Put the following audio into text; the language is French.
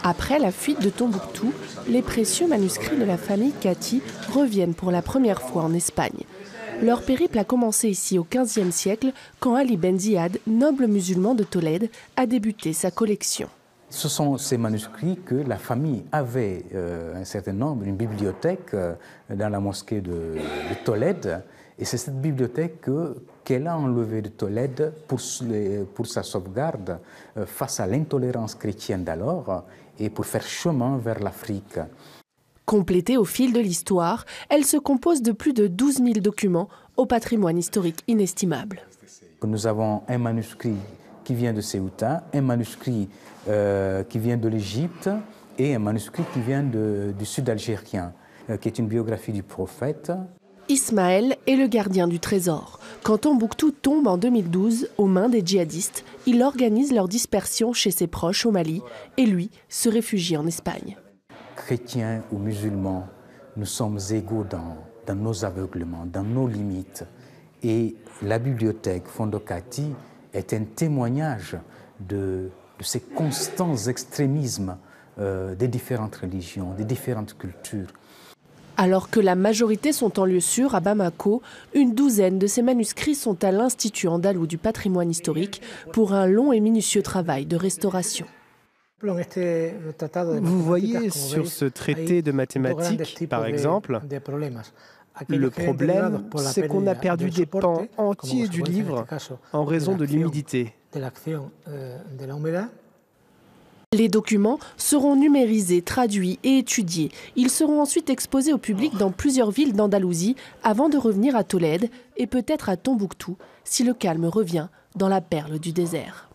Après la fuite de Tombouctou, les précieux manuscrits de la famille Katy reviennent pour la première fois en Espagne. Leur périple a commencé ici au XVe siècle, quand Ali Ben Ziyad, noble musulman de Tolède, a débuté sa collection. Ce sont ces manuscrits que la famille avait un certain nombre, une bibliothèque dans la mosquée de Tolède. Et c'est cette bibliothèque qu'elle a enlevée de Tolède pour sa sauvegarde face à l'intolérance chrétienne d'alors et pour faire chemin vers l'Afrique. Complétée au fil de l'histoire, elle se compose de plus de 12 000 documents au patrimoine historique inestimable. Nous avons un manuscrit qui vient de Ceuta, un manuscrit qui vient de l'Égypte et un manuscrit qui vient du sud algérien, qui est une biographie du prophète. Ismaël est le gardien du trésor. Quand Tombouctou tombe en 2012 aux mains des djihadistes, il organise leur dispersion chez ses proches au Mali et lui se réfugie en Espagne. Chrétiens ou musulmans, nous sommes égaux dans nos aveuglements, dans nos limites. Et la bibliothèque Fondo Katy est un témoignage de ces constants extrémismes des différentes religions, des différentes cultures. Alors que la majorité sont en lieu sûr à Bamako, une douzaine de ces manuscrits sont à l'Institut andalou du patrimoine historique pour un long et minutieux travail de restauration. Vous voyez sur ce traité de mathématiques, par exemple, le problème, c'est qu'on a perdu des pans entiers du livre en raison de l'humidité. Les documents seront numérisés, traduits et étudiés. Ils seront ensuite exposés au public dans plusieurs villes d'Andalousie avant de revenir à Tolède et peut-être à Tombouctou si le calme revient dans la perle du désert.